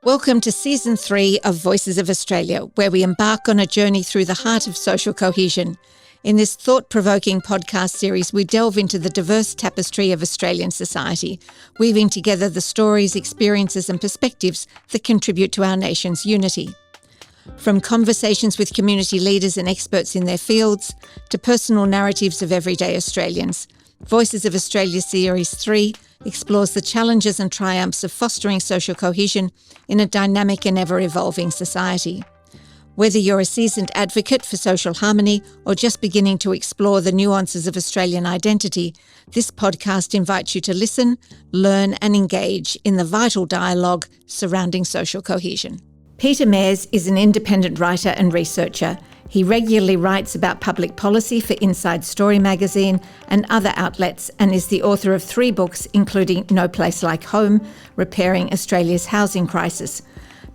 Welcome to Season 3 of Voices of Australia, where we embark on a journey through the heart of social cohesion. In this thought-provoking podcast series, we delve into the diverse tapestry of Australian society, weaving together the stories, experiences and perspectives that contribute to our nation's unity. From conversations with community leaders and experts in their fields, to personal narratives of everyday Australians, Voices of Australia Series 3 explores the challenges and triumphs of fostering social cohesion in a dynamic and ever-evolving society. Whether you're a seasoned advocate for social harmony or just beginning to explore the nuances of Australian identity, this podcast invites you to listen, learn and engage in the vital dialogue surrounding social cohesion. Peter Mares is an independent writer and researcher. He regularly writes about public policy for Inside Story magazine and other outlets, and is the author of 3 books, including No Place Like Home, Repairing Australia's Housing Crisis.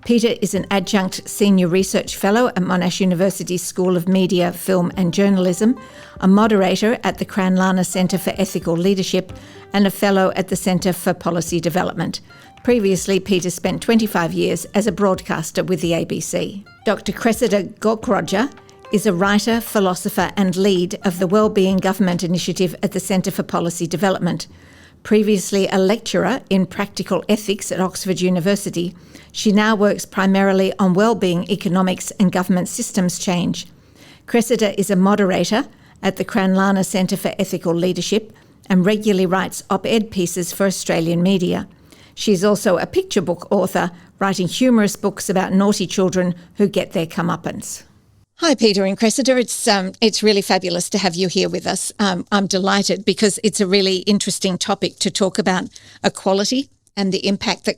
Peter is an adjunct senior research fellow at Monash University's School of Media, Film and Journalism, a moderator at the Cranlana Centre for Ethical Leadership, and a fellow at the Centre for Policy Development. Previously, Peter spent 25 years as a broadcaster with the ABC. Dr. Cressida Gaukroger is a writer, philosopher and lead of the Wellbeing Government Initiative at the Centre for Policy Development. Previously a lecturer in practical ethics at Oxford University, she now works primarily on wellbeing economics and government systems change. Cressida is a moderator at the Cranlana Centre for Ethical Leadership and regularly writes op-ed pieces for Australian media. She's also a picture book author, writing humorous books about naughty children who get their comeuppance. Hi, Peter and Cressida. It's really fabulous to have you here with us. I'm delighted because it's a really interesting topic to talk about equality and the impact that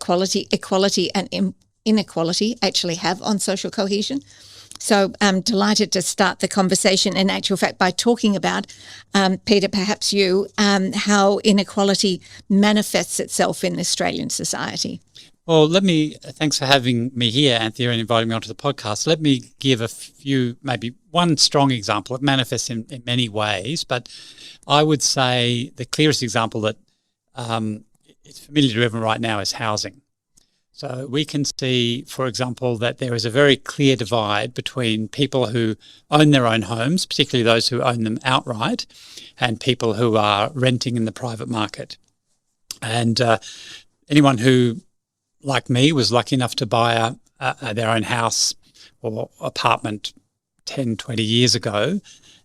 equality and inequality actually have on social cohesion. So I'm delighted to start the conversation, in actual fact, by talking about, Peter, perhaps you, how inequality manifests itself in Australian society. Well, thanks for having me here, Anthea, and inviting me onto the podcast. Let me give a few, maybe one strong example. It manifests in many ways, but I would say the clearest example that is familiar to everyone right now is housing. So we can see, for example, that there is a very clear divide between people who own their own homes, particularly those who own them outright, and people who are renting in the private market. And anyone who, like me, was lucky enough to buy their own house or apartment 10, 20 years ago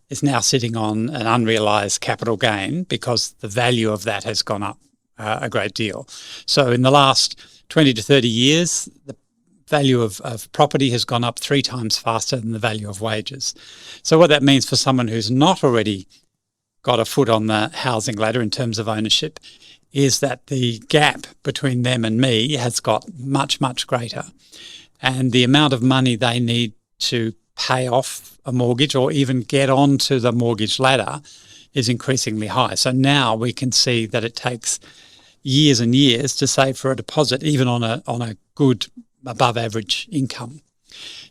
is now sitting on an unrealised capital gain because the value of that has gone up a great deal. So in the last 20 to 30 years, the value of property has gone up 3 times faster than the value of wages. So what that means for someone who's not already got a foot on the housing ladder in terms of ownership is that the gap between them and me has got much, much greater. And the amount of money they need to pay off a mortgage or even get onto the mortgage ladder is increasingly high. So now we can see that it takes years and years to save for a deposit, even on a good above average income.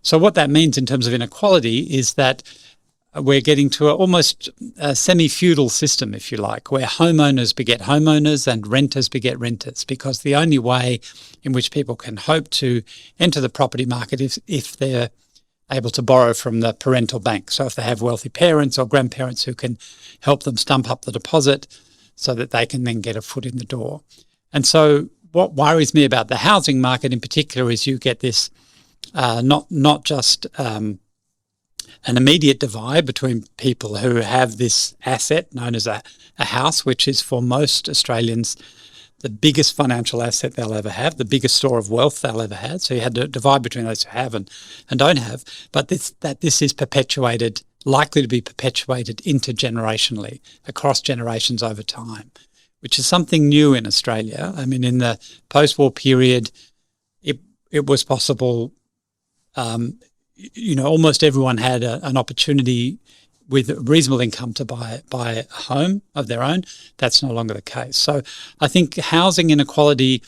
So what that means in terms of inequality is that we're getting to almost a semi-feudal system, if you like, where homeowners beget homeowners and renters beget renters, because the only way in which people can hope to enter the property market is if they're able to borrow from the parental bank. So if they have wealthy parents or grandparents who can help them stump up the deposit so that they can then get a foot in the door. And so what worries me about the housing market in particular is you get this not just an immediate divide between people who have this asset known as a house, which is for most Australians the biggest financial asset they'll ever have, the biggest store of wealth they'll ever have. So you had to divide between those who have and don't have. But this is perpetuated, likely to be perpetuated intergenerationally, across generations over time, which is something new in Australia. I mean, in the post-war period, it was possible, almost everyone had an opportunity with a reasonable income to buy a home of their own. That's no longer the case. So I think housing inequality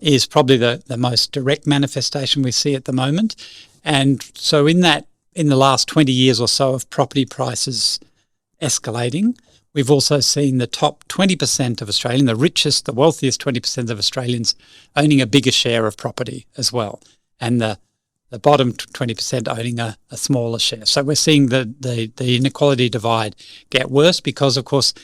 is probably the most direct manifestation we see at the moment. And so in the last 20 years or so of property prices escalating, we've also seen the top 20% of Australians, the richest, the wealthiest 20% of Australians owning a bigger share of property as well, and the bottom 20% owning a smaller share. So we're seeing the inequality divide get worse because, of course,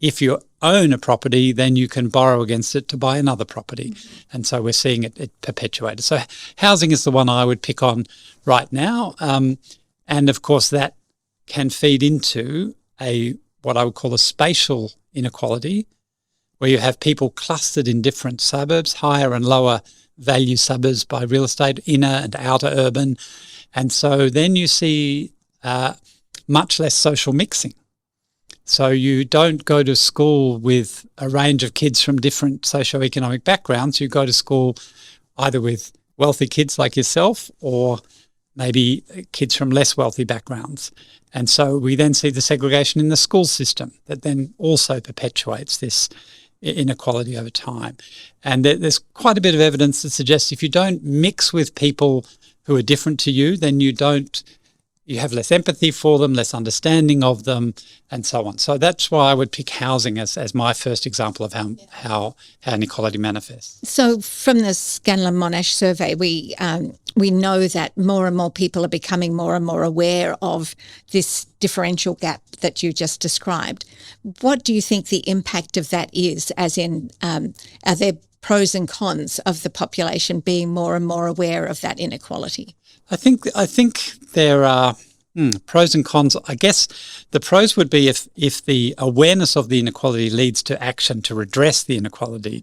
if you own a property, then you can borrow against it to buy another property. And so we're seeing it perpetuated. So housing is the one I would pick on right now. And of course, that can feed into what I would call a spatial inequality, where you have people clustered in different suburbs, higher and lower value suburbs by real estate, inner and outer urban. And so then you see much less social mixing. So you don't go to school with a range of kids from different socioeconomic backgrounds. You go to school either with wealthy kids like yourself or maybe kids from less wealthy backgrounds. And so we then see the segregation in the school system that then also perpetuates this inequality over time. And there's quite a bit of evidence that suggests if you don't mix with people who are different to you, then you have less empathy for them, less understanding of them, and so on. So that's why I would pick housing as my first example of how inequality manifests. So from the Scanlon Monash survey, we know that more and more people are becoming more and more aware of this differential gap that you just described. What do you think the impact of that is, as in are there pros and cons of the population being more and more aware of that inequality? I think there are pros and cons. I guess the pros would be if the awareness of the inequality leads to action to redress the inequality.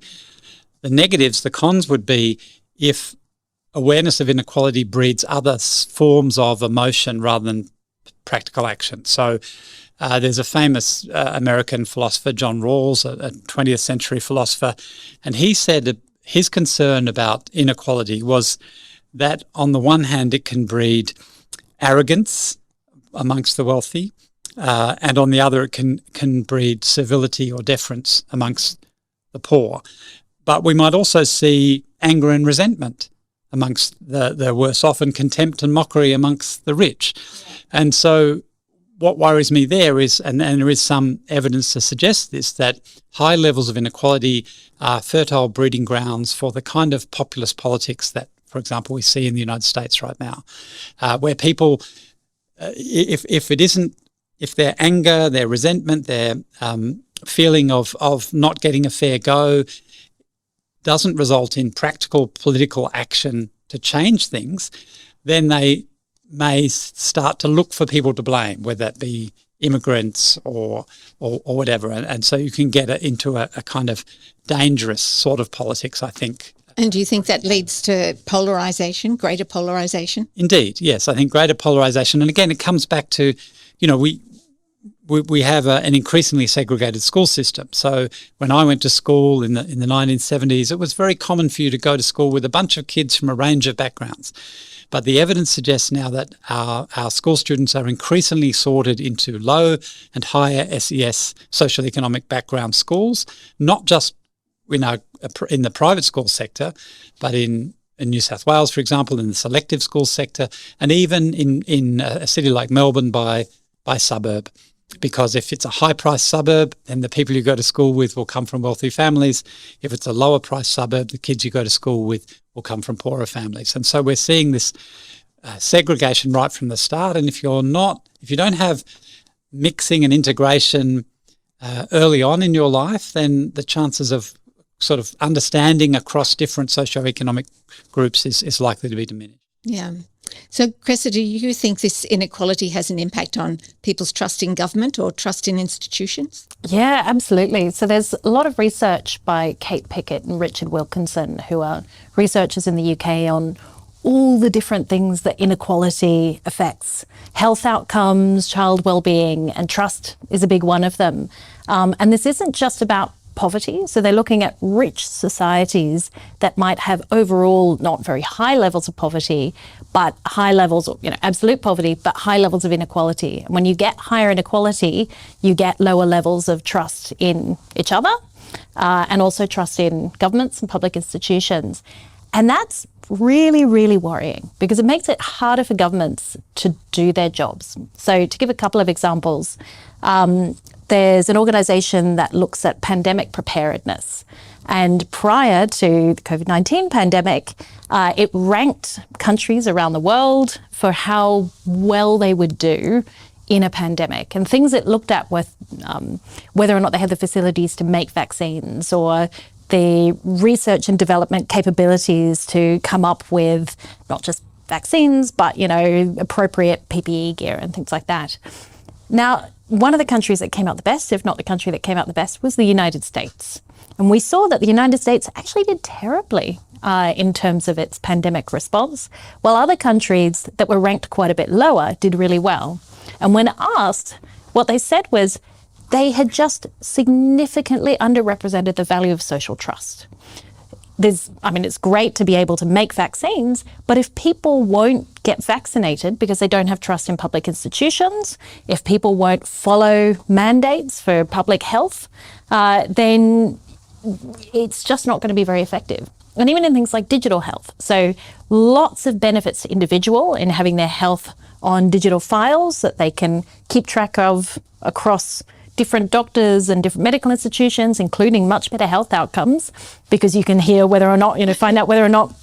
The negatives, the cons would be if awareness of inequality breeds other forms of emotion rather than practical action. So there's a famous American philosopher, John Rawls, a 20th century philosopher, and he said that his concern about inequality was that on the one hand it can breed arrogance amongst the wealthy, and on the other it can breed civility or deference amongst the poor. But we might also see anger and resentment amongst the worse off, and contempt and mockery amongst the rich. And so what worries me there is, and there is some evidence to suggest this, that high levels of inequality are fertile breeding grounds for the kind of populist politics that, for example, we see in the United States right now, where people, if their anger, their resentment, their feeling of not getting a fair go doesn't result in practical political action to change things, then they may start to look for people to blame, whether that be immigrants or whatever. And so you can get into a kind of dangerous sort of politics, I think. And do you think that leads to polarisation, greater polarisation? Indeed, yes. I think greater polarisation. And again, it comes back to, we have an increasingly segregated school system. So when I went to school in the 1970s, it was very common for you to go to school with a bunch of kids from a range of backgrounds. But the evidence suggests now that our school students are increasingly sorted into low and higher SES, social economic background schools, not just in the private school sector, but in New South Wales, for example, in the selective school sector, and even in a city like Melbourne by suburb. Because if it's a high-priced suburb, then the people you go to school with will come from wealthy families. If it's a lower-priced suburb, the kids you go to school with will come from poorer families. And so we're seeing this segregation right from the start. And if you don't have mixing and integration early on in your life, then the chances of sort of understanding across different socioeconomic groups is likely to be diminished. Yeah. So, Cressida, do you think this inequality has an impact on people's trust in government or trust in institutions? Yeah, absolutely. So there's a lot of research by Kate Pickett and Richard Wilkinson, who are researchers in the UK, on all the different things that inequality affects. Health outcomes, child wellbeing, and trust is a big one of them. And this isn't just about poverty. So they're looking at rich societies that might have overall not very high levels of poverty, but high levels of, absolute poverty, but high levels of inequality. And when you get higher inequality, you get lower levels of trust in each other and also trust in governments and public institutions. And that's really, really worrying because it makes it harder for governments to do their jobs. So to give a couple of examples, there's an organisation that looks at pandemic preparedness. And prior to the COVID-19 pandemic, it ranked countries around the world for how well they would do in a pandemic. And things it looked at were whether or not they had the facilities to make vaccines, or the research and development capabilities to come up with not just vaccines, but, appropriate PPE gear and things like that. Now, one of the countries that came out the best, if not the country that came out the best, was the United States. And we saw that the United States actually did terribly in terms of its pandemic response, while other countries that were ranked quite a bit lower did really well. And when asked, what they said was they had just significantly underrepresented the value of social trust. It's great to be able to make vaccines, but if people won't get vaccinated because they don't have trust in public institutions, if people won't follow mandates for public health, then it's just not going to be very effective. And even in things like digital health. So lots of benefits to individual in having their health on digital files that they can keep track of across different doctors and different medical institutions, including much better health outcomes, because you can hear whether or not, find out whether or not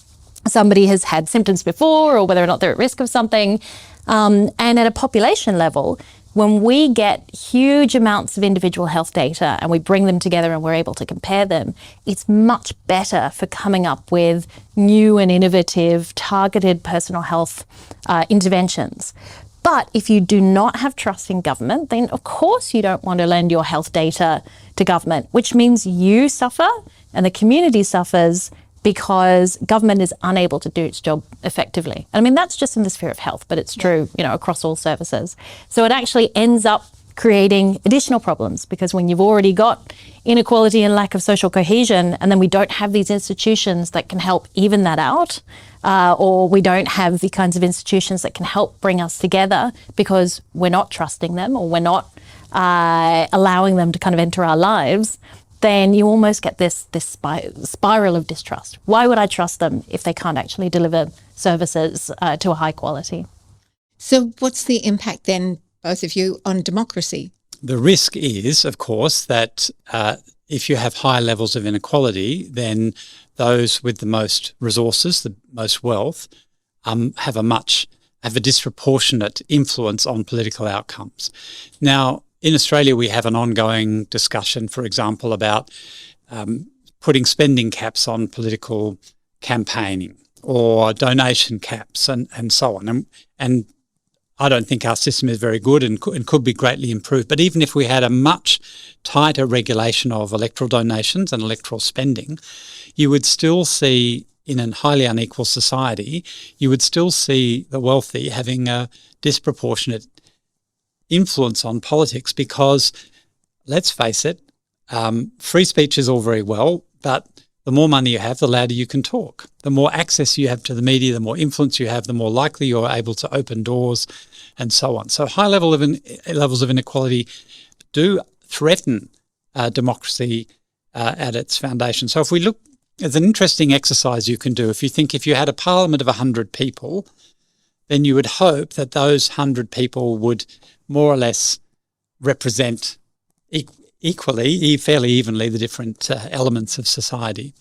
somebody has had symptoms before or whether or not they're at risk of something. And at a population level, when we get huge amounts of individual health data and we bring them together and we're able to compare them, it's much better for coming up with new and innovative targeted personal health interventions. But if you do not have trust in government, then of course you don't want to lend your health data to government, which means you suffer and the community suffers because government is unable to do its job effectively. And that's just in the sphere of health, but it's true, across all services. So it actually ends up creating additional problems, because when you've already got inequality and lack of social cohesion, and then we don't have these institutions that can help even that out, or we don't have the kinds of institutions that can help bring us together because we're not trusting them or we're not allowing them to kind of enter our lives, then you almost get this spiral of distrust. Why would I trust them if they can't actually deliver services to a high quality? So what's the impact then, both of you, on democracy? The risk is, of course, that if you have high levels of inequality, then those with the most resources, the most wealth, have a disproportionate influence on political outcomes. Now, in Australia, we have an ongoing discussion, for example, about putting spending caps on political campaigning or donation caps and so on. And I don't think our system is very good and could be greatly improved. But even if we had a much tighter regulation of electoral donations and electoral spending, you would still see, in a highly unequal society, you would still see the wealthy having a disproportionate influence on politics, because, let's face it, free speech is all very well, but the more money you have, the louder you can talk. The more access you have to the media, the more influence you have, the more likely you're able to open doors and so on. So high levels of inequality do threaten democracy at its foundation. So if we look, there's an interesting exercise you can do. If you had a parliament of 100 people, then you would hope that those 100 people would more or less represent equally, fairly evenly, the different elements of society.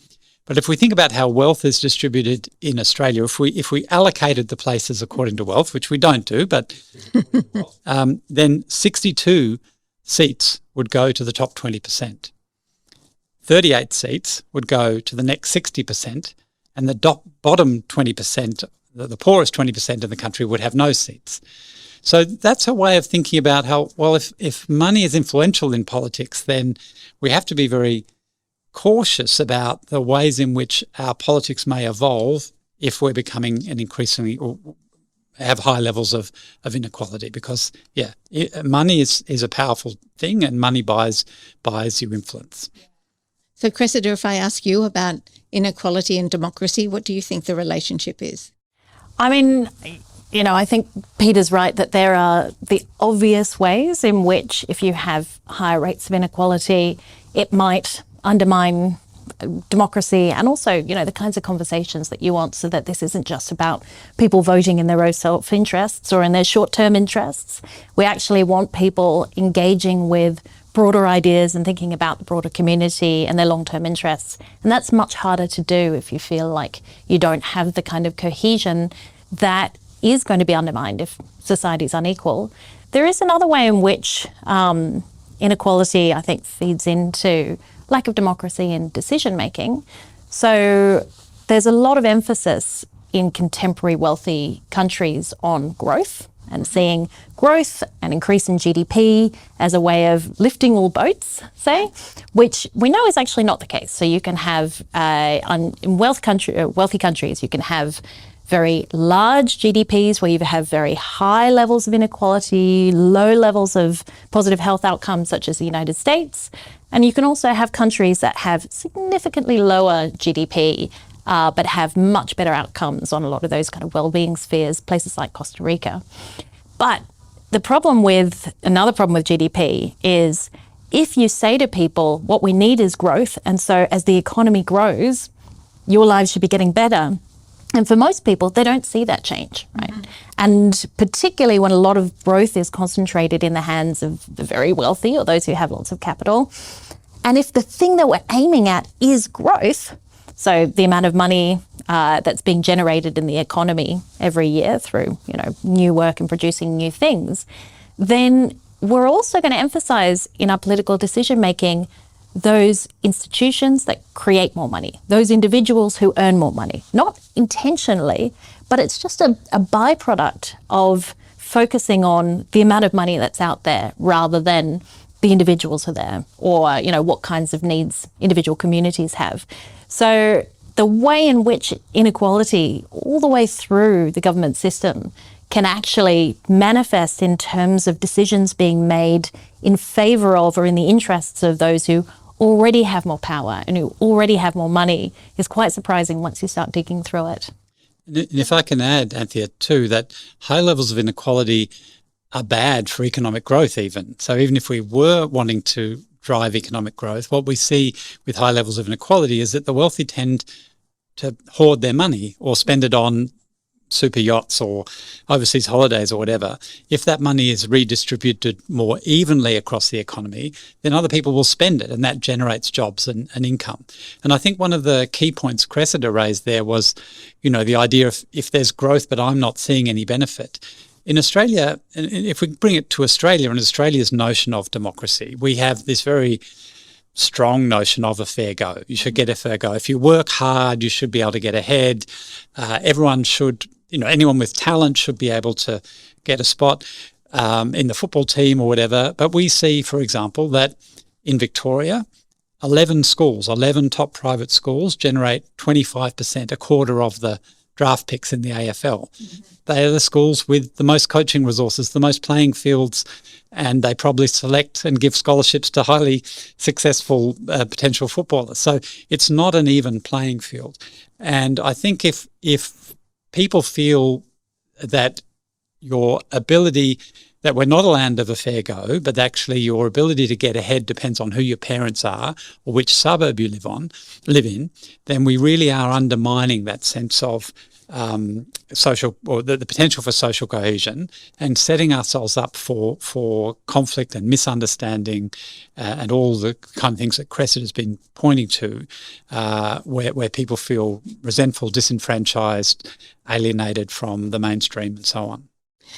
But if we think about how wealth is distributed in Australia, if we allocated the places according to wealth, which we don't do, but then 62 seats would go to the top 20%. 38 seats would go to the next 60%, and the bottom 20%, the poorest 20% of the country, would have no seats. So that's a way of thinking about how, well, if money is influential in politics, then we have to be very cautious about the ways in which our politics may evolve if we're becoming an increasingly, or have high levels of inequality, because, money is a powerful thing, and money buys you influence. So, Cressida, if I ask you about inequality and democracy, what do you think the relationship is? I think Peter's right that there are the obvious ways in which, if you have higher rates of inequality, it might undermine democracy, and also, the kinds of conversations that you want, so that this isn't just about people voting in their own self-interests or in their short-term interests. We actually want people engaging with broader ideas and thinking about the broader community and their long-term interests. And that's much harder to do if you feel like you don't have the kind of cohesion that is going to be undermined if society is unequal. There is another way in which inequality, I think, feeds into lack of democracy and decision-making. So there's a lot of emphasis in contemporary wealthy countries on growth and seeing growth and increase in GDP as a way of lifting all boats, say, which we know is actually not the case. So you can have, in wealthy countries, you can have very large GDPs where you have very high levels of inequality, low levels of positive health outcomes, such as the United States. And you can also have countries that have significantly lower GDP, but have much better outcomes on a lot of those kind of well-being spheres, places like Costa Rica. But another problem with GDP is if you say to people, what we need is growth, and so as the economy grows, your lives should be getting better. And for most people, they don't see that change, right? Mm-hmm. And particularly when a lot of growth is concentrated in the hands of the very wealthy or those who have lots of capital. And if the thing that we're aiming at is growth, so the amount of money that's being generated in the economy every year through, new work and producing new things, then we're also going to emphasize in our political decision-making those institutions that create more money, those individuals who earn more money, not intentionally, but it's just a byproduct of focusing on the amount of money that's out there rather than the individuals who are there or, what kinds of needs individual communities have. So the way in which inequality all the way through the government system can actually manifest in terms of decisions being made in favour of or in the interests of those who already have more power and who already have more money is quite surprising once you start digging through it. And if I can add, Anthea, too, that high levels of inequality are bad for economic growth even. So even if we were wanting to drive economic growth, what we see with high levels of inequality is that the wealthy tend to hoard their money or spend it on super yachts or overseas holidays or whatever. If that money is redistributed more evenly across the economy, then other people will spend it and that generates jobs and income. And I think one of the key points Cressida raised there was, the idea of if there's growth but I'm not seeing any benefit. In Australia, and if we bring it to Australia and Australia's notion of democracy, we have this very strong notion of a fair go. You should get a fair go. If you work hard, you should be able to get ahead. Everyone should, anyone with talent should be able to get a spot in the football team or whatever. But we see, for example, that in Victoria, 11 top private schools generate 25%, a quarter of the draft picks in the AFL. Mm-hmm. They are the schools with the most coaching resources, the most playing fields, and they probably select and give scholarships to highly successful potential footballers. So it's not an even playing field. And I think if people feel that your ability, that we're not a land of a fair go, but actually your ability to get ahead depends on who your parents are or which suburb you live in, then we really are undermining that sense of social, or the potential for social cohesion, and setting ourselves up for conflict and misunderstanding and all the kind of things that Cressida has been pointing to, where people feel resentful, disenfranchised, alienated from the mainstream and so on.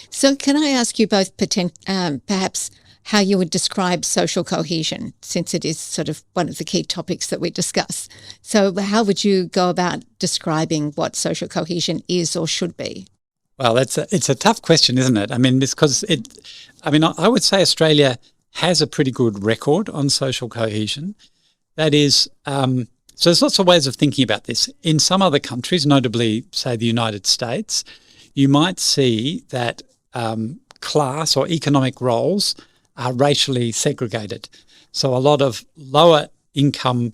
So can I ask you both perhaps how you would describe social cohesion, since it is sort of one of the key topics that we discuss. So how would you go about describing what social cohesion is or should be? Well, it's a tough question, isn't it? I mean, because I would say Australia has a pretty good record on social cohesion. That is, so there's lots of ways of thinking about this. In some other countries, notably, say, the United States, you might see that class or economic roles are racially segregated. So a lot of lower income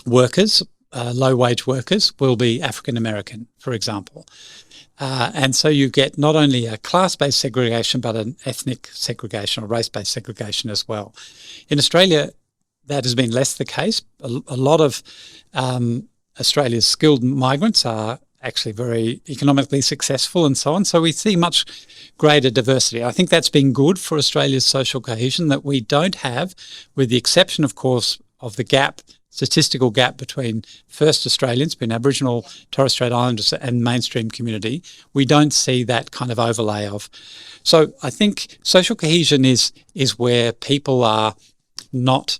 workers, low wage workers, will be African American, for example. And so you get not only a class-based segregation, but an ethnic segregation or race-based segregation as well. In Australia, that has been less the case. A lot of Australia's skilled migrants are actually very economically successful and so on. So we see much greater diversity. I think that's been good for Australia's social cohesion, that we don't have, with the exception, of course, of the statistical gap between first Australians, being Aboriginal, Torres Strait Islanders and mainstream community. We don't see that kind of overlay of. So I think social cohesion is where people are not,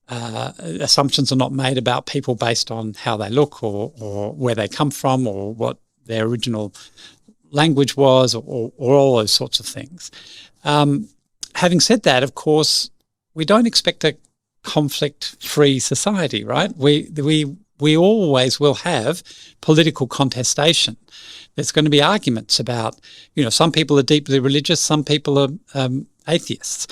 assumptions are not made about people based on how they look or where they come from or what their original language was or all those sorts of things. Having said that, of course, we don't expect a conflict-free society, right? We always will have political contestation. There's going to be arguments about, some people are deeply religious, some people are atheists.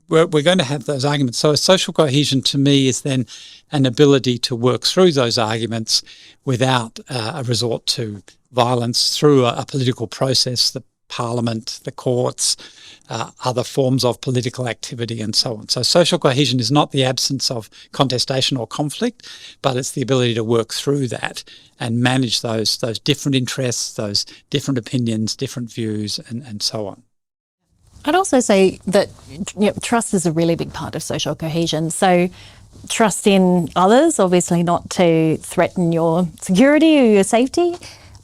We're going to have those arguments. So social cohesion to me is then an ability to work through those arguments without a resort to violence through a political process, the parliament, the courts, other forms of political activity and so on. So social cohesion is not the absence of contestation or conflict, but it's the ability to work through that and manage those different interests, those different opinions, different views and so on. I'd also say that trust is a really big part of social cohesion. So trust in others, obviously not to threaten your security or your safety,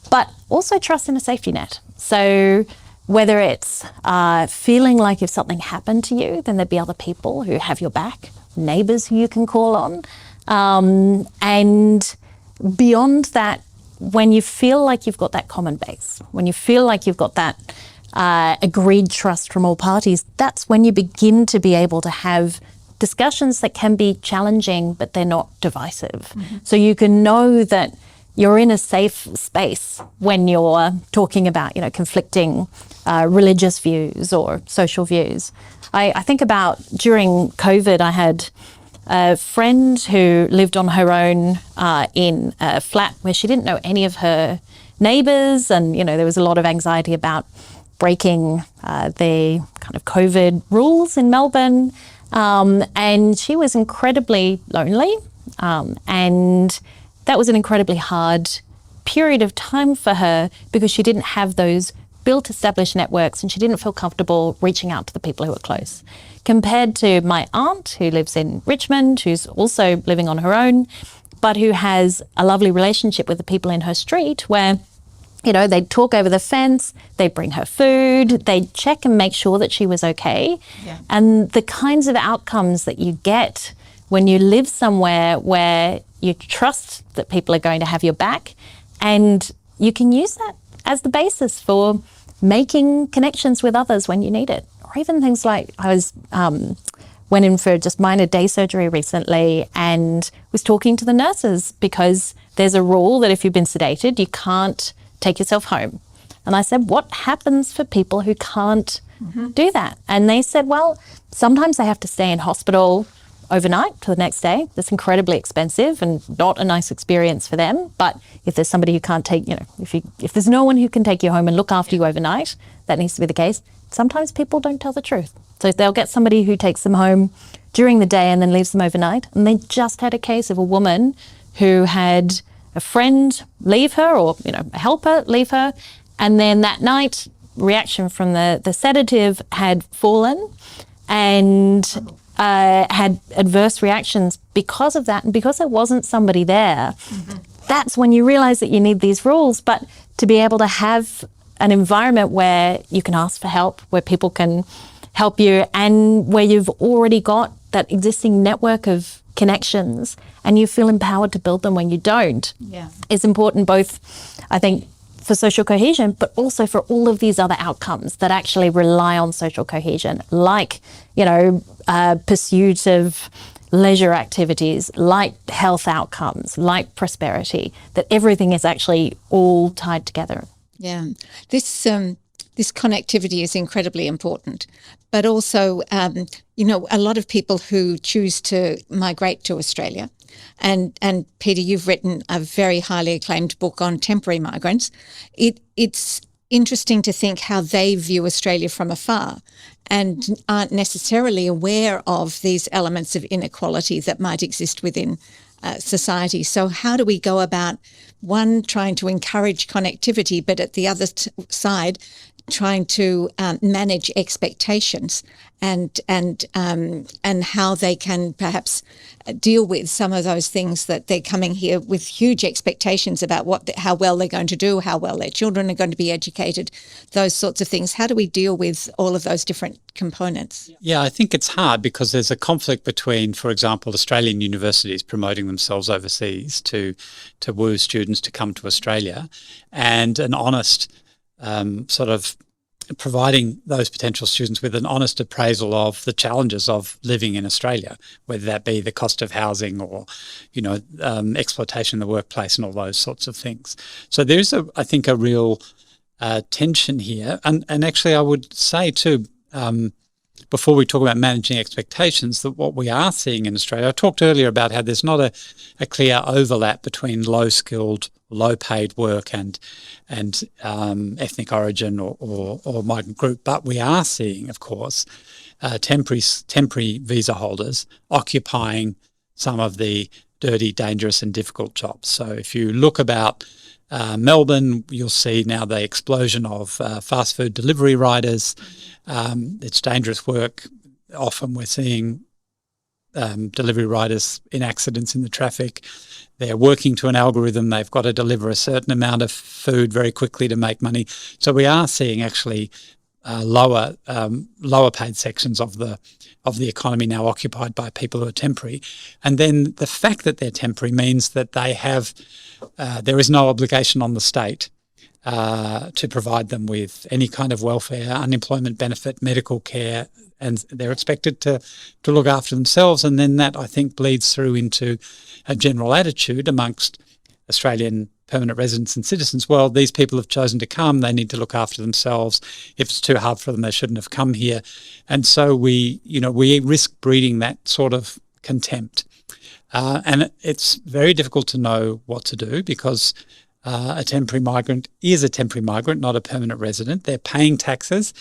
but also trust in a safety net. So whether it's feeling like if something happened to you, then there'd be other people who have your back, neighbours who you can call on. And beyond that, when you feel like you've got that common base, when you feel like you've got that agreed trust from all parties, that's when you begin to be able to have discussions that can be challenging, but they're not divisive. Mm-hmm. So you can know that you're in a safe space when you're talking about, conflicting religious views or social views. I think about during COVID, I had a friend who lived on her own in a flat where she didn't know any of her neighbours, and, there was a lot of anxiety about breaking the kind of COVID rules in Melbourne. And she was incredibly lonely. And that was an incredibly hard period of time for her because she didn't have those built established networks and she didn't feel comfortable reaching out to the people who were close. Compared to my aunt who lives in Richmond, who's also living on her own, but who has a lovely relationship with the people in her street where they'd talk over the fence, they'd bring her food, they'd check and make sure that she was okay. Yeah. And the kinds of outcomes that you get when you live somewhere where you trust that people are going to have your back, and you can use that as the basis for making connections with others when you need it. Or even things like I went in for just minor day surgery recently and was talking to the nurses because there's a rule that if you've been sedated, you can't take yourself home. And I said, what happens for people who can't do that? And they said, well, sometimes they have to stay in hospital overnight to the next day. That's incredibly expensive and not a nice experience for them. But if there's somebody who can't take, if there's no one who can take you home and look after you overnight, that needs to be the case. Sometimes people don't tell the truth. So they'll get somebody who takes them home during the day and then leaves them overnight. And they just had a case of a woman who had a friend leave her or, a helper leave her. And then that night, reaction from the sedative had fallen and had adverse reactions because of that. And because there wasn't somebody there, that's when you realize that you need these rules. But to be able to have an environment where you can ask for help, where people can help you, and where you've already got that existing network of connections and you feel empowered to build them when you don't, is important both, I think, for social cohesion, but also for all of these other outcomes that actually rely on social cohesion, like, pursuit of leisure activities, like health outcomes, like prosperity, that everything is actually all tied together. Yeah, this connectivity is incredibly important, but also, a lot of people who choose to migrate to Australia, and Peter, you've written a very highly acclaimed book on temporary migrants. It's interesting to think how they view Australia from afar and aren't necessarily aware of these elements of inequality that might exist within society. So how do we go about, one, trying to encourage connectivity, but at the other side, trying to manage expectations and how they can perhaps deal with some of those things that they're coming here with huge expectations about how well they're going to do, how well their children are going to be educated, those sorts of things. How do we deal with all of those different components? Yeah, I think it's hard because there's a conflict between, for example, Australian universities promoting themselves overseas to woo students to come to Australia, and an honest sort of providing those potential students with an honest appraisal of the challenges of living in Australia, whether that be the cost of housing or, exploitation in the workplace and all those sorts of things. So there's, I think, a real tension here. And actually I would say too, before we talk about managing expectations, that what we are seeing in Australia, I talked earlier about how there's not a clear overlap between low-skilled, low-paid work and ethnic origin or migrant group, but we are seeing, of course, temporary visa holders occupying some of the dirty, dangerous and difficult jobs. So if you look about Melbourne, you'll see now the explosion of fast food delivery riders. It's dangerous work. Often we're seeing delivery riders in accidents in the traffic. They're working to an algorithm. They've got to deliver a certain amount of food very quickly to make money. So we are seeing actually lower paid sections of the economy now occupied by people who are temporary. And then the fact that they're temporary means that they have there is no obligation on the state to provide them with any kind of welfare, unemployment benefit, medical care, and they're expected to look after themselves. And then that, I think, bleeds through into a general attitude amongst Australian permanent residents and citizens. Well, these people have chosen to come. They need to look after themselves. If it's too hard for them, they shouldn't have come here. And so we risk breeding that sort of contempt. And it's very difficult to know what to do because a temporary migrant is a temporary migrant, not a permanent resident. They're paying taxes,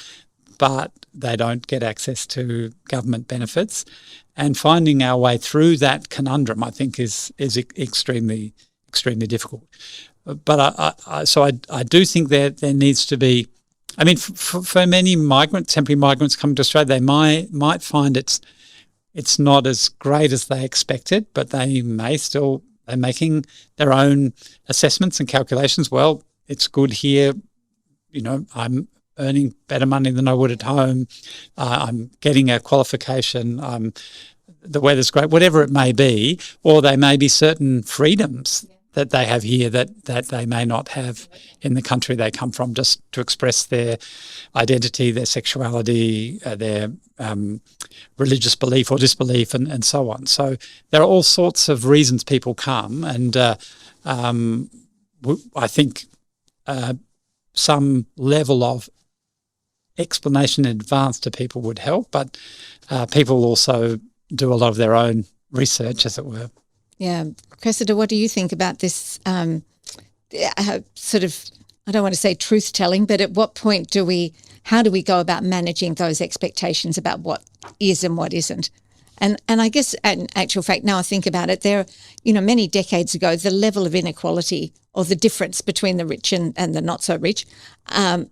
but they don't get access to government benefits. And finding our way through that conundrum, I think, is extremely difficult. But I do think that there needs to be, I mean, for many temporary migrants coming to Australia, they might find it's not as great as they expected, but they're making their own assessments and calculations. Well, it's good here. I'm earning better money than I would at home. I'm getting a qualification. The weather's great, whatever it may be. Or there may be certain freedoms that they have here that they may not have in the country they come from, just to express their identity, their sexuality, their religious belief or disbelief, and so on. So there are all sorts of reasons people come, and I think some level of explanation in advance to people would help, but people also do a lot of their own research, as it were. Yeah. Cressida, what do you think about this sort of, I don't want to say truth-telling, but at what point how do we go about managing those expectations about what is and what isn't? And I guess in actual fact, now I think about it, many decades ago, the level of inequality or the difference between the rich and the not so rich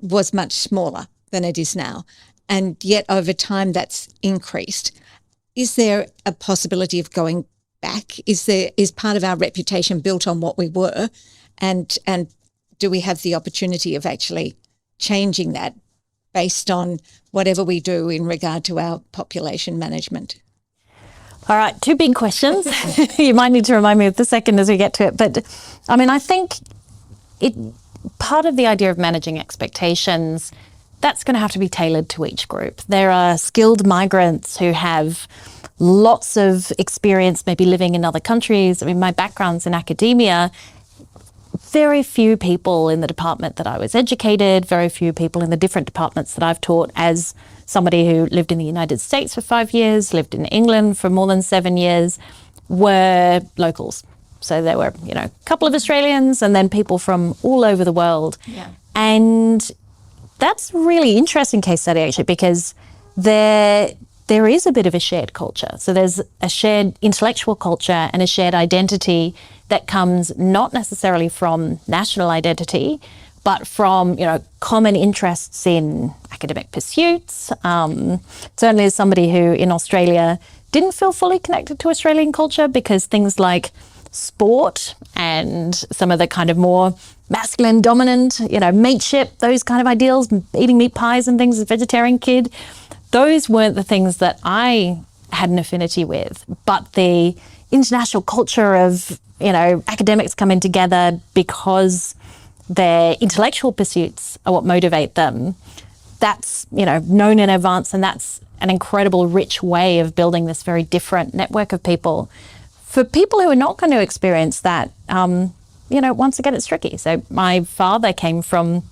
was much smaller than it is now. And yet over time that's increased. Is there a possibility of going back? Is part of our reputation built on what we were? And do we have the opportunity of actually changing that based on whatever we do in regard to our population management? All right, two big questions. You might need to remind me of the second as we get to it. But I mean, I think part of the idea of managing expectations, that's going to have to be tailored to each group. There are skilled migrants who have lots of experience maybe living in other countries. I mean, my background's in academia. Very few people in the department that I was educated, very few people in the different departments that I've taught as somebody who lived in the United States for 5 years, lived in England for more than 7 years, were locals. So there were, a couple of Australians and then people from all over the world. Yeah. And that's a really interesting case study, actually, because there is a bit of a shared culture. So there's a shared intellectual culture and a shared identity that comes not necessarily from national identity, but from, common interests in academic pursuits. Certainly as somebody who in Australia didn't feel fully connected to Australian culture, because things like sport and some of the kind of more masculine dominant, mateship, those kind of ideals, eating meat pies and things as a vegetarian kid, those weren't the things that I had an affinity with. But the international culture of, academics coming together because their intellectual pursuits are what motivate them, that's, known in advance, and that's an incredible rich way of building this very different network of people. For people who are not going to experience that, once again, it's tricky. So my father came from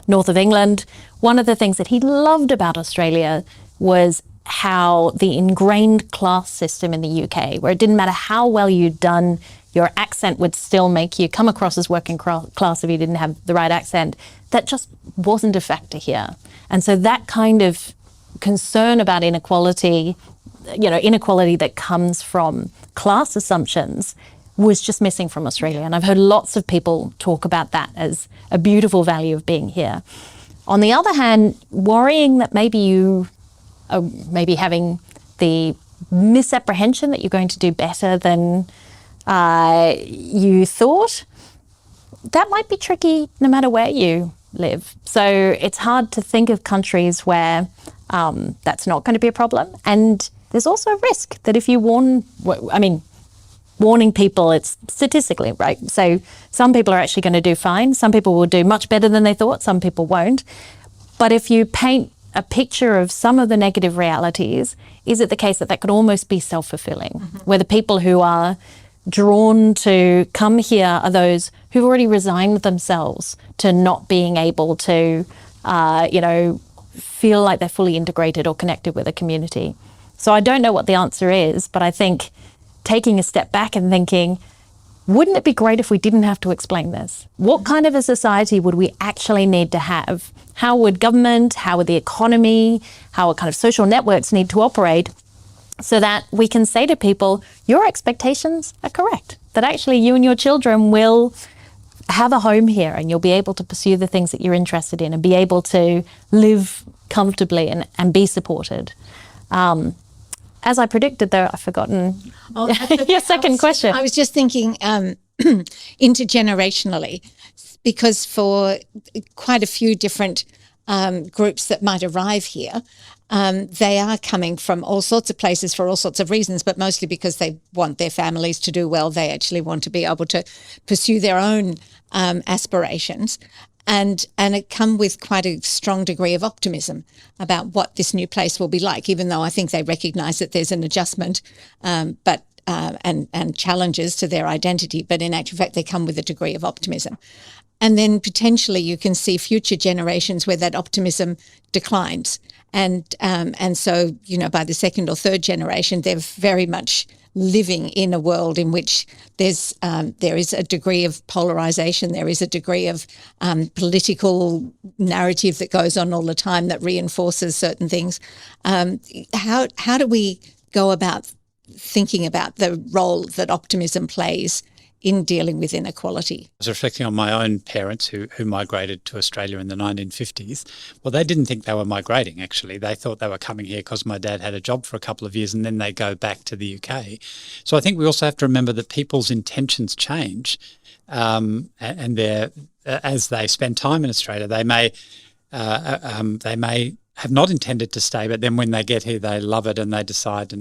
north of England. One of the things that he loved about Australia was how the ingrained class system in the UK, where it didn't matter how well you'd done, your accent would still make you come across as working class if you didn't have the right accent, that just wasn't a factor here. And so that kind of concern about inequality, inequality that comes from class assumptions, was just missing from Australia. And I've heard lots of people talk about that as a beautiful value of being here. On the other hand, worrying that maybe you are maybe having the misapprehension that you're going to do better than you thought, that might be tricky no matter where you live. So it's hard to think of countries where that's not going to be a problem. And there's also a risk that if you warning people, it's statistically, right? So some people are actually going to do fine. Some people will do much better than they thought. Some people won't. But if you paint a picture of some of the negative realities, is it the case that could almost be self-fulfilling, where the people who are drawn to come here are those who've already resigned themselves to not being able to, feel like they're fully integrated or connected with a community? So I don't know what the answer is, but I think taking a step back and thinking, wouldn't it be great if we didn't have to explain this? What kind of a society would we actually need to have? How would government, how would the economy, how would kind of social networks need to operate so that we can say to people, your expectations are correct, that actually you and your children will have a home here and you'll be able to pursue the things that you're interested in and be able to live comfortably and be supported. As I predicted, though, I've forgotten your second question. I was just thinking intergenerationally, because for quite a few different groups that might arrive here, they are coming from all sorts of places for all sorts of reasons, but mostly because they want their families to do well. They actually want to be able to pursue their own aspirations. And it come with quite a strong degree of optimism about what this new place will be like, even though I think they recognise that there's an adjustment and challenges to their identity. But in actual fact, they come with a degree of optimism. And then potentially you can see future generations where that optimism declines. And so, by the second or third generation, they're very much living in a world in which there is a degree of polarization, there is a degree of political narrative that goes on all the time that reinforces certain things. How do we go about thinking about the role that optimism plays in dealing with inequality? I was reflecting on my own parents who migrated to Australia in the 1950s. Well, they didn't think they were migrating, actually. They thought they were coming here because my dad had a job for a couple of years and then they go back to the UK. So I think we also have to remember that people's intentions change and as they spend time in Australia, they may have not intended to stay, but then when they get here, they love it and they decide.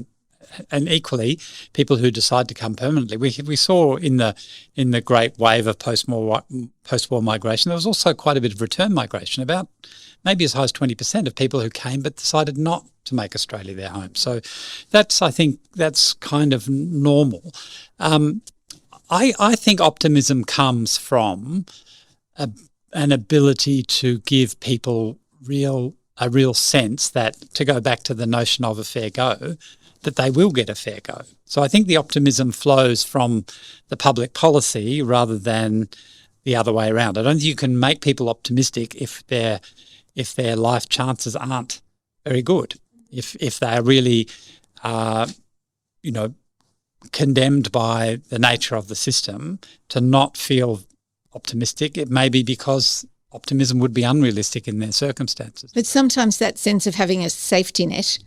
And equally, people who decide to come permanently, we saw in the great wave of post-war migration, there was also quite a bit of return migration, about maybe as high as 20% of people who came but decided not to make Australia their home. So I think that's kind of normal. I think optimism comes from an ability to give people a real sense that, to go back to the notion of a fair go, that they will get a fair go. So I think the optimism flows from the public policy rather than the other way around. I don't think you can make people optimistic if their life chances aren't very good. if they are really, condemned by the nature of the system, to not feel optimistic. It may be because optimism would be unrealistic in their circumstances. But sometimes that sense of having a safety net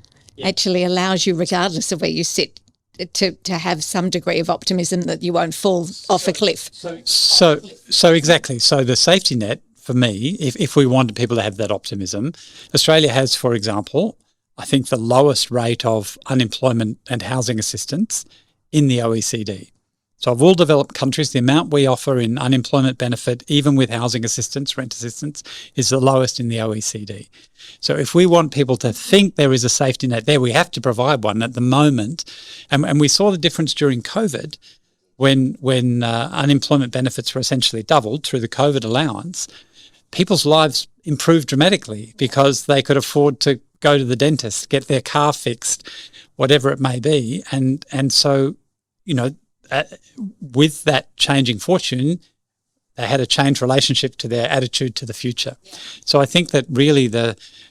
actually allows you, regardless of where you sit, to have some degree of optimism that you won't fall off a cliff. So exactly. So the safety net, for me, if we wanted people to have that optimism, Australia has, for example, I think the lowest rate of unemployment and housing assistance in the OECD. So of all developed countries, the amount we offer in unemployment benefit, even with housing assistance, rent assistance, is the lowest in the OECD. So if we want people to think there is a safety net there, we have to provide one at the moment. And we saw the difference during COVID when unemployment benefits were essentially doubled through the COVID allowance. People's lives improved dramatically because they could afford to go to the dentist, get their car fixed, whatever it may be. And so, with that changing fortune, they had a changed relationship to their attitude to the future. So I think that really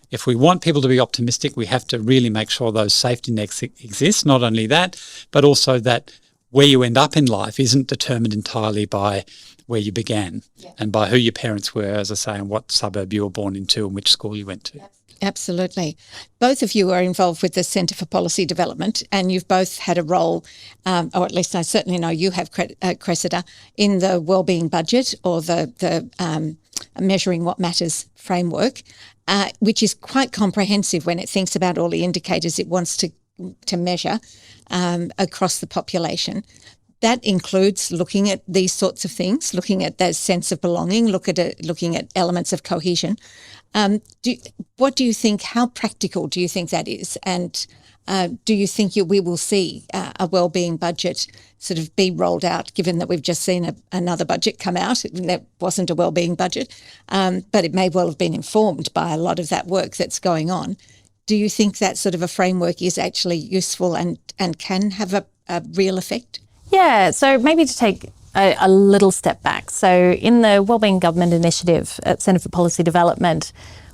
if we want people to be optimistic, we have to really make sure those safety nets exist. Not only that, but also that where you end up in life isn't determined entirely by where you began and by who your parents were, as I say, and what suburb you were born into and which school you went to. Absolutely. Both of you are involved with the Centre for Policy Development, and you've both had a role, or at least I certainly know you have, Cressida, in the wellbeing budget, or the Measuring What Matters framework, which is quite comprehensive when it thinks about all the indicators it wants to measure across the population. That includes looking at these sorts of things, looking at that sense of belonging, looking at elements of cohesion. What do you think, how practical do you think that is? And do you think we will see a wellbeing budget sort of be rolled out, given that we've just seen another budget come out that wasn't a wellbeing budget, but it may well have been informed by a lot of that work that's going on? Do you think that sort of a framework is actually useful and can have a real effect? Yeah, so maybe to take a little step back. So in the Wellbeing Government Initiative at Centre for Policy Development,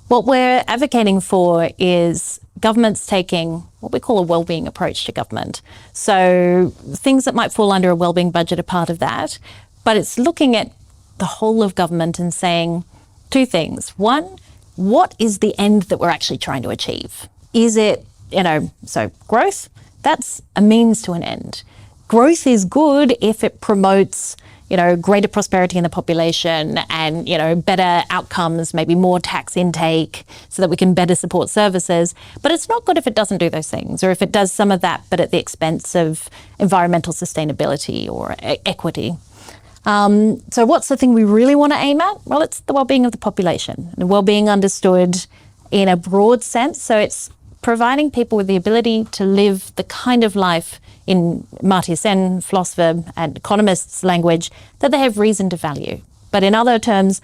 what we're advocating for is governments taking what we call a wellbeing approach to government. So things that might fall under a wellbeing budget are part of that, but it's looking at the whole of government and saying two things. One, what is the end that we're actually trying to achieve? Is it, so growth, that's a means to an end. Growth is good if it promotes, greater prosperity in the population and, better outcomes, maybe more tax intake so that we can better support services. But it's not good if it doesn't do those things, or if it does some of that, but at the expense of environmental sustainability or equity. So what's the thing we really want to aim at? Well, it's the well-being of the population, and well-being understood in a broad sense. So it's providing people with the ability to live the kind of life, in Amartya Sen, philosopher and economist's language, that they have reason to value. But in other terms,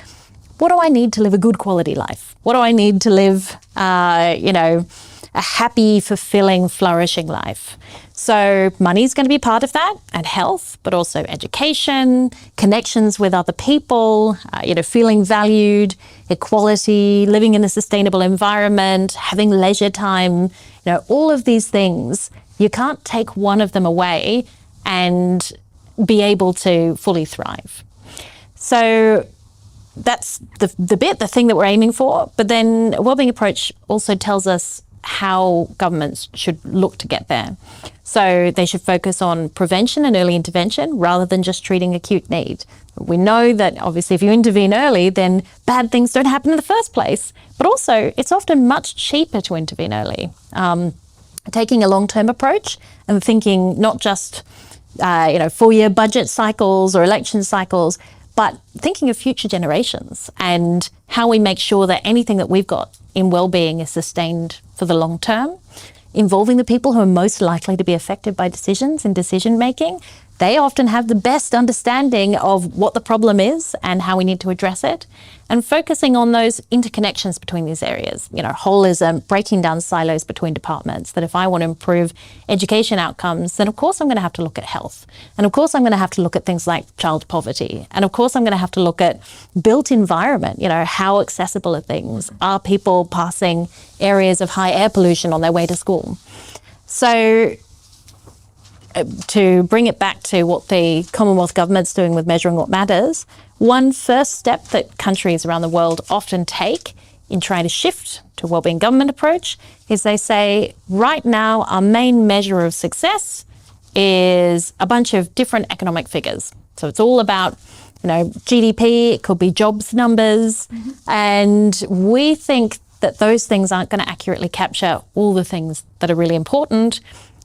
what do I need to live a good quality life? What do I need to live, a happy, fulfilling, flourishing life? So money's going to be part of that, and health, but also education, connections with other people, feeling valued, equality, living in a sustainable environment, having leisure time, all of these things. You can't take one of them away and be able to fully thrive. So that's the thing that we're aiming for. But then a wellbeing approach also tells us how governments should look to get there. So they should focus on prevention and early intervention rather than just treating acute need. We know that obviously if you intervene early, then bad things don't happen in the first place. But also it's often much cheaper to intervene early. Taking a long-term approach and thinking not just, 4-year budget cycles or election cycles, but thinking of future generations and how we make sure that anything that we've got in well-being is sustained for the long term, involving the people who are most likely to be affected by decisions and decision-making. They often have the best understanding of what the problem is and how we need to address it, and focusing on those interconnections between these areas. Holism, breaking down silos between departments, that if I want to improve education outcomes, then of course I'm going to have to look at health. And of course I'm going to have to look at things like child poverty. And of course I'm going to have to look at built environment, how accessible are things? Are people passing areas of high air pollution on their way to school? So to bring it back to what the Commonwealth Government's doing with Measuring What Matters, one first step that countries around the world often take in trying to shift to a wellbeing government approach is they say, right now, our main measure of success is a bunch of different economic figures. So it's all about, GDP, it could be jobs numbers, and we think that those things aren't going to accurately capture all the things that are really important.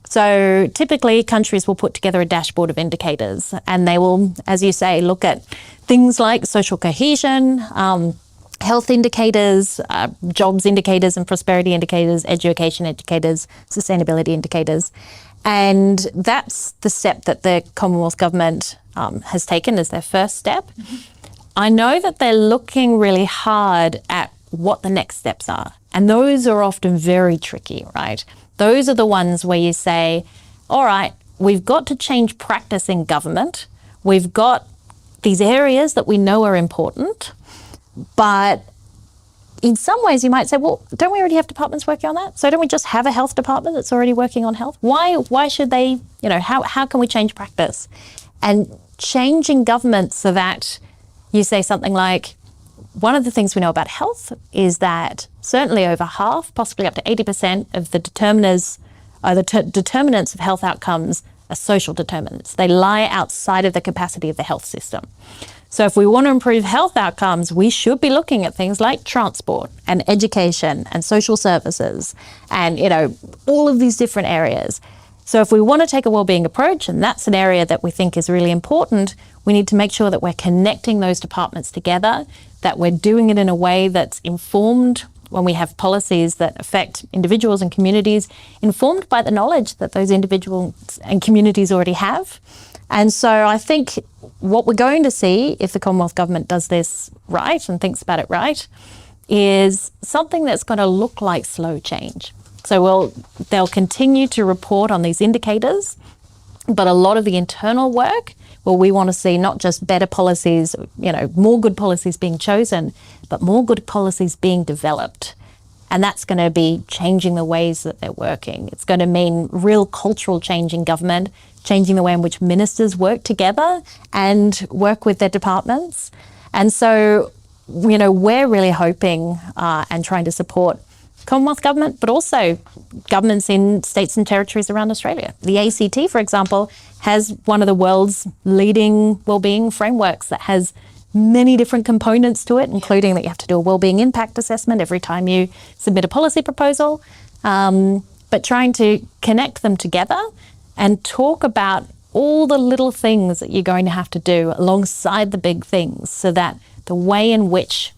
So typically countries will put together a dashboard of indicators, and they will, as you say, look at things like social cohesion, health indicators, jobs indicators and prosperity indicators, education indicators, sustainability indicators. And that's the step that the Commonwealth Government has taken as their first step. I know that they're looking really hard at what the next steps are. And those are often very tricky, right? Those are the ones where you say, all right, we've got to change practice in government. We've got these areas that we know are important, but in some ways you might say, well, don't we already have departments working on that? So don't we just have a health department that's already working on health? Why should they, how can we change practice? And changing government so that you say something like, one of the things we know about health is that certainly over half, possibly up to 80% of the determinants of health outcomes are social determinants. They lie outside of the capacity of the health system. So if we want to improve health outcomes, we should be looking at things like transport and education and social services and, all of these different areas. So if we want to take a wellbeing approach, and that's an area that we think is really important, we need to make sure that we're connecting those departments together, that we're doing it in a way that's informed when we have policies that affect individuals and communities, informed by the knowledge that those individuals and communities already have. And so I think what we're going to see, if the Commonwealth Government does this right and thinks about it right, is something that's going to look like slow change. So they'll continue to report on these indicators, but a lot of the internal work, we want to see not just better policies, more good policies being chosen, but more good policies being developed. And that's going to be changing the ways that they're working. It's going to mean real cultural change in government, changing the way in which ministers work together and work with their departments. And so, we're really hoping and trying to support Commonwealth Government, but also governments in states and territories around Australia. The ACT, for example, has one of the world's leading wellbeing frameworks that has many different components to it, including that you have to do a wellbeing impact assessment every time you submit a policy proposal, but trying to connect them together and talk about all the little things that you're going to have to do alongside the big things, so that the way in which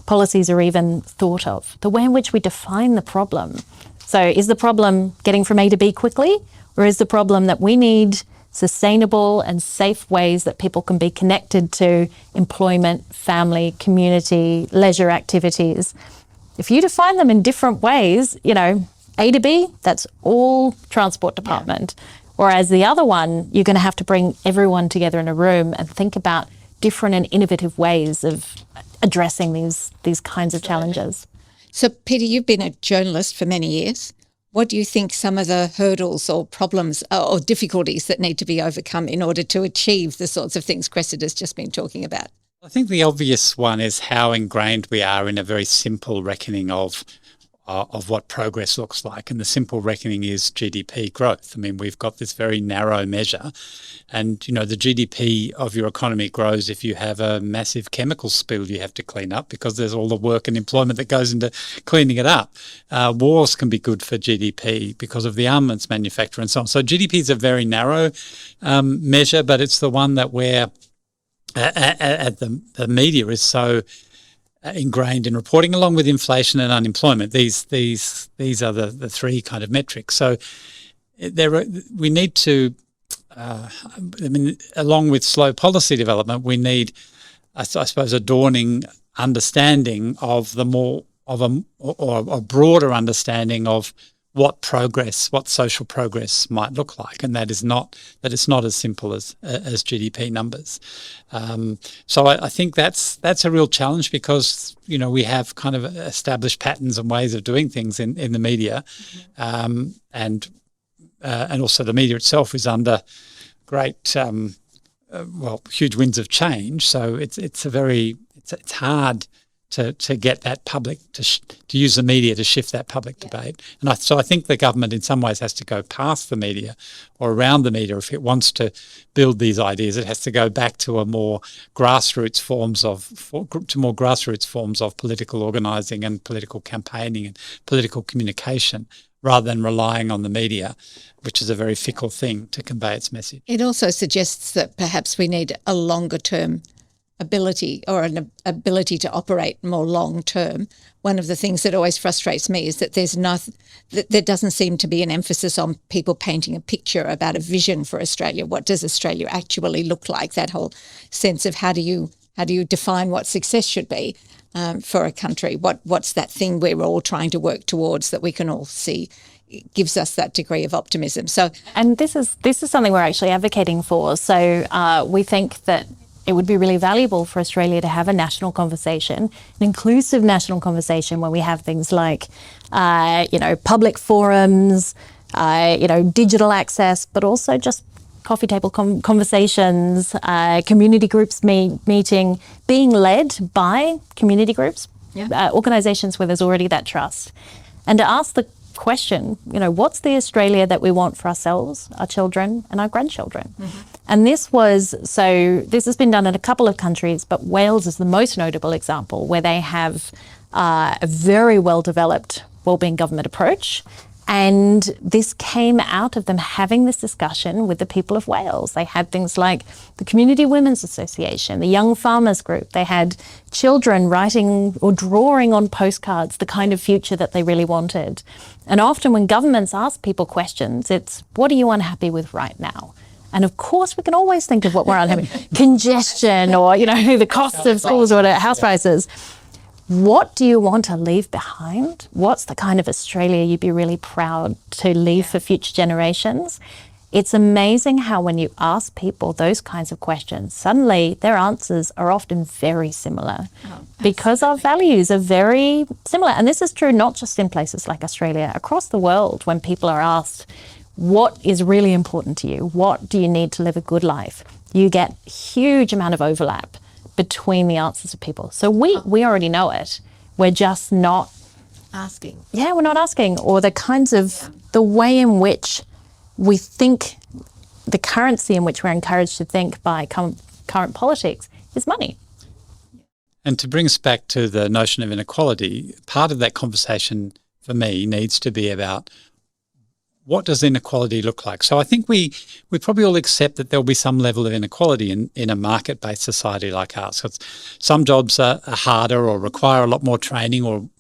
policies are even thought of, the way in which we define the problem. So is the problem getting from A to B quickly, or is the problem that we need sustainable and safe ways that people can be connected to employment, family, community, leisure activities? If you define them in different ways, A to B, that's all Transport Department. Yeah. Whereas the other one, you're going to have to bring everyone together in a room and think about different and innovative ways of addressing these kinds of challenges. So, Peter, you've been a journalist for many years. What do you think some of the hurdles or problems or difficulties that need to be overcome in order to achieve the sorts of things Cressida's just been talking about? I think the obvious one is how ingrained we are in a very simple reckoning of what progress looks like. And the simple reckoning is GDP growth. I mean, we've got this very narrow measure. And, the GDP of your economy grows if you have a massive chemical spill you have to clean up, because there's all the work and employment that goes into cleaning it up. Wars can be good for GDP because of the armaments manufacturer and so on. So GDP is a very narrow measure, but it's the one that we're at the media is so ingrained in reporting, along with inflation and unemployment. These are the three kind of metrics. So we need to along with slow policy development, we need, I suppose, a dawning understanding of a broader understanding of what social progress might look like, and that it's not as simple as GDP numbers. So I think that's a real challenge, because we have kind of established patterns and ways of doing things in the media, and also the media itself is under great huge winds of change. So it's hard to get that public to use the media to shift that public debate. And so I think the government in some ways has to go past the media or around the media if it wants to build these ideas. It has to go back to more grassroots forms of political organising and political campaigning and political communication, rather than relying on the media, which is a very fickle thing to convey its message. It also suggests that perhaps we need a longer term ability, or an ability to operate more long term. One of the things that always frustrates me is that there doesn't seem to be an emphasis on people painting a picture about a vision for Australia. What does Australia actually look like? That whole sense of how do you define what success should be for a country? What's that thing we're all trying to work towards that we can all see gives us that degree of optimism? And this is something we're actually advocating for. So we think that it would be really valuable for Australia to have a national conversation, an inclusive national conversation, where we have things like, public forums, digital access, but also just coffee table conversations, community groups meeting, being led by community groups, organisations where there's already that trust, and to ask the question, what's the Australia that we want for ourselves, our children and our grandchildren? Mm-hmm. And this has been done in a couple of countries, but Wales is the most notable example, where they have a very well-developed wellbeing government approach. And this came out of them having this discussion with the people of Wales. They had things like the Community Women's Association, the Young Farmers Group. They had children writing or drawing on postcards the kind of future that they really wanted. And often when governments ask people questions, it's, what are you unhappy with right now? And of course, we can always think of what we're unhappy with. Congestion, or, the costs of schools, or whatever, house prices. What do you want to leave behind? What's the kind of Australia you'd be really proud to leave for future generations? It's amazing how when you ask people those kinds of questions, suddenly their answers are often very similar, because our values are very similar. And this is true not just in places like Australia, across the world. When people are asked, what is really important to you? What do you need to live a good life? You get a huge amount of overlap between the answers of people. So we already know it. We're just not asking. Yeah, we're not asking. Or the kinds of, the way in which we think, the currency in which we're encouraged to think by current politics is money. And to bring us back to the notion of inequality, part of that conversation for me needs to be about, what does inequality look like? So I think we probably all accept that there'll be some level of inequality in a market-based society like ours. So some jobs are harder or require a lot more training, or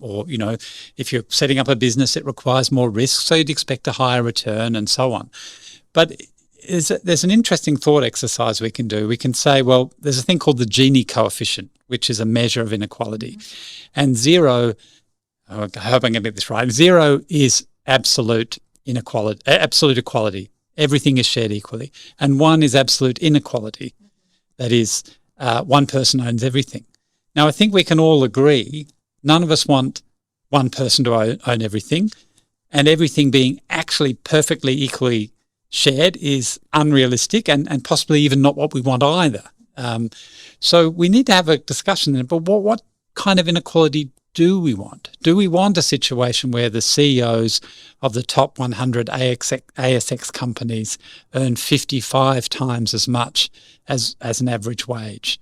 if you're setting up a business, it requires more risk, so you'd expect a higher return and so on. But there's an interesting thought exercise we can do. We can say, well, there's a thing called the Gini coefficient, which is a measure of inequality. And zero, I hope I'm going to get this right, zero is absolute equality. Everything is shared equally. And one is absolute inequality. That is, one person owns everything. Now, I think we can all agree, none of us want one person to own everything, and everything being actually perfectly equally shared is unrealistic and possibly even not what we want either. So we need to have a discussion then, but what kind of inequality do we want? Do we want a situation where the CEOs of the top 100 ASX companies earn 55 times as much as an average wage?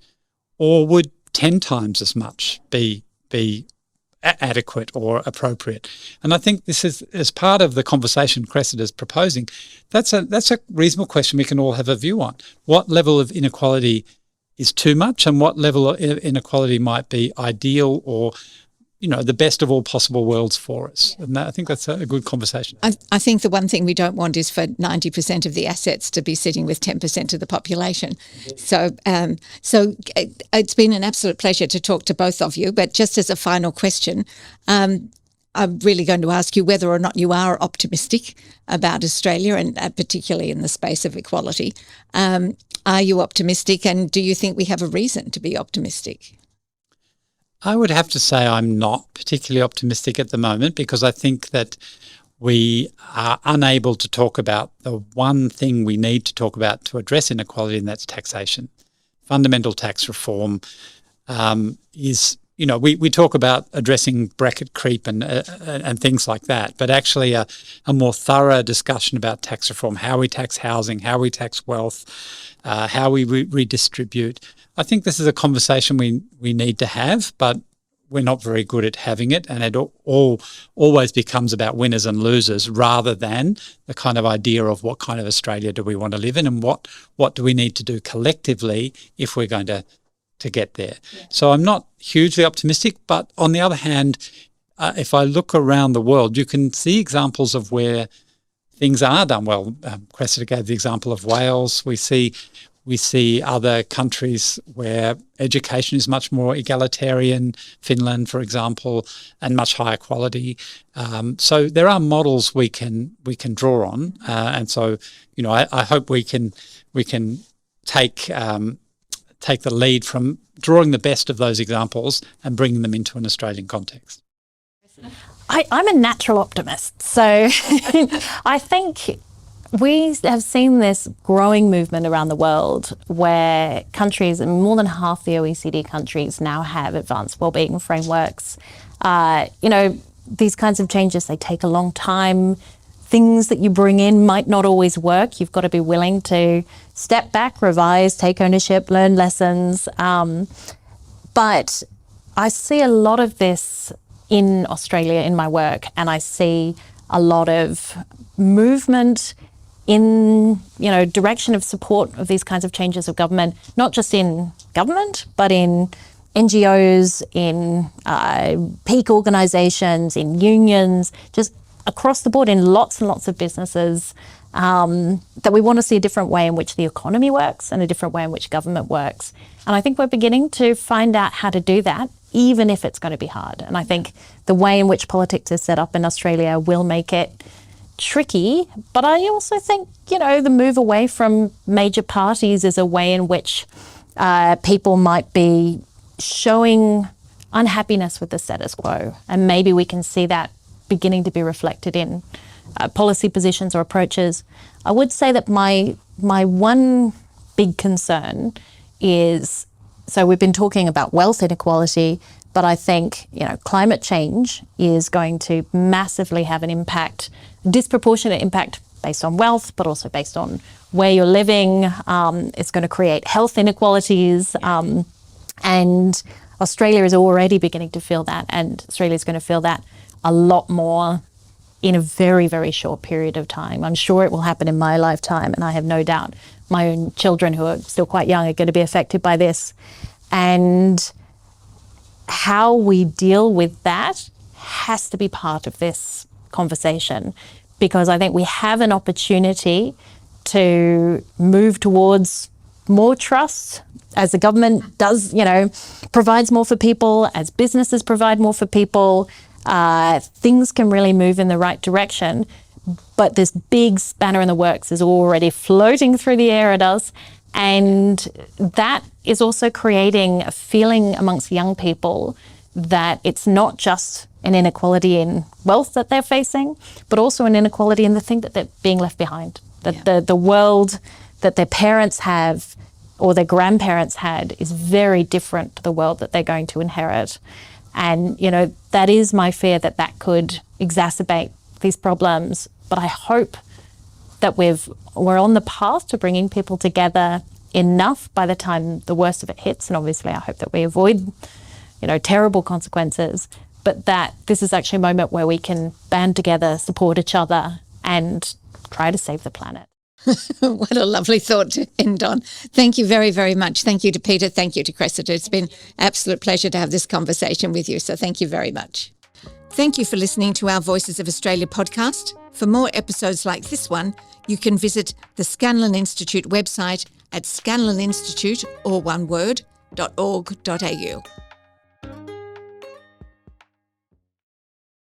Or would 10 times as much be adequate or appropriate? And I think this is, as part of the conversation Cressida's proposing, that's a reasonable question we can all have a view on. What level of inequality is too much, and what level of inequality might be ideal or the best of all possible worlds for us. And I think that's a good conversation. I think the one thing we don't want is for 90% of the assets to be sitting with 10% of the population. So it's been an absolute pleasure to talk to both of you. But just as a final question, I'm really going to ask you whether or not you are optimistic about Australia, and particularly in the space of equality. Are you optimistic, and do you think we have a reason to be optimistic? I would have to say I'm not particularly optimistic at the moment, because I think that we are unable to talk about the one thing we need to talk about to address inequality, and that's taxation. Fundamental tax reform is, we talk about addressing bracket creep and things like that, but actually a more thorough discussion about tax reform, how we tax housing, how we tax wealth, how we redistribute. I think this is a conversation we need to have, but we're not very good at having it, and it always becomes about winners and losers rather than the kind of idea of what kind of Australia do we want to live in, and what do we need to do collectively if we're going to get there. Yeah. So I'm not hugely optimistic, but on the other hand, if I look around the world, you can see examples of where things are done well. Cressida gave the example of Wales. We see other countries where education is much more egalitarian, Finland, for example, and much higher quality. So there are models we can draw on, and so I hope we can take the lead from drawing the best of those examples and bringing them into an Australian context. I'm a natural optimist, so I think we have seen this growing movement around the world where countries, and more than half the OECD countries now have advanced wellbeing frameworks. These kinds of changes, they take a long time. Things that you bring in might not always work. You've got to be willing to step back, revise, take ownership, learn lessons. But I see a lot of this in Australia in my work, and I see a lot of movement in direction of support of these kinds of changes of government, not just in government, but in NGOs, in peak organisations, in unions, just across the board in lots and lots of businesses, that we want to see a different way in which the economy works and a different way in which government works. And I think we're beginning to find out how to do that, even if it's going to be hard. And I think the way in which politics is set up in Australia will make it tricky, but I also think, the move away from major parties is a way in which people might be showing unhappiness with the status quo. And maybe we can see that beginning to be reflected in policy positions or approaches. I would say that my one big concern is, so we've been talking about wealth inequality, but I think, climate change is going to massively have an impact, disproportionate impact based on wealth, but also based on where you're living. It's going to create health inequalities. And Australia is already beginning to feel that, and Australia is going to feel that a lot more in a very, very short period of time. I'm sure it will happen in my lifetime, and I have no doubt my own children, who are still quite young, are going to be affected by this. And how we deal with that has to be part of this conversation, because I think we have an opportunity to move towards more trust as the government does, provides more for people, as businesses provide more for people. Things can really move in the right direction, but this big spanner in the works is already floating through the air at us, and that is also creating a feeling amongst young people that it's not just an inequality in wealth that they're facing, but also an inequality in the thing that they're being left behind, that the world that their parents have or their grandparents had is very different to the world that they're going to inherit. And, that is my fear, that could exacerbate these problems. But I hope that we're on the path to bringing people together enough by the time the worst of it hits. And obviously I hope that we avoid, terrible consequences, but that this is actually a moment where we can band together, support each other, and try to save the planet. What a lovely thought to end on. Thank you very, very much. Thank you to Peter. Thank you to Cressida. It's been absolute pleasure to have this conversation with you. So thank you very much. Thank you for listening to our Voices of Australia podcast. For more episodes like this one, you can visit the Scanlon Institute website at scanloninstitute, or one word, .org.au.